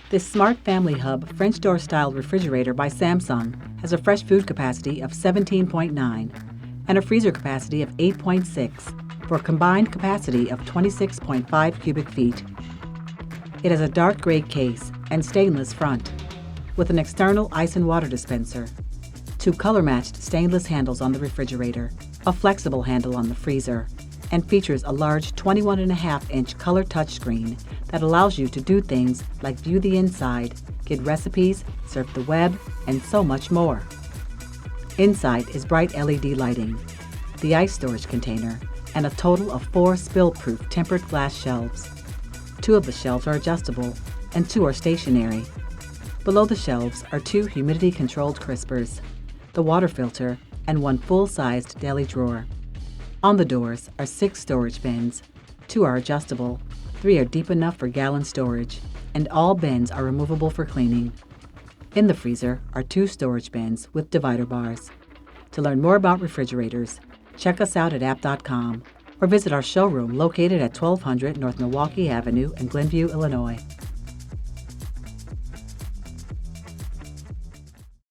This smart family hub French door style refrigerator by Samsung has a fresh food capacity of 17.9 and a freezer capacity of 8.6 for a combined capacity of 26.5 cubic feet. It has a dark gray case and stainless front with an external ice and water dispenser, 2 color-matched stainless handles on the refrigerator, a flexible handle on the freezer, and features a large 21.5-inch color touchscreen that allows you to do things like view the inside, get recipes, surf the web, and so much more. Inside is bright LED lighting, the ice storage container, and a total of 4 spill-proof tempered glass shelves. 2 of the shelves are adjustable, and 2 are stationary. Below the shelves are 2 humidity-controlled crispers, the water filter, and 1 full-sized deli drawer. On the doors are 6 storage bins. 2 are adjustable, 3 are deep enough for gallon storage, and all bins are removable for cleaning. In the freezer are 2 storage bins with divider bars. To learn more about refrigerators, check us out at abt.com or visit our showroom located at 1200 North Milwaukee Avenue in Glenview, Illinois.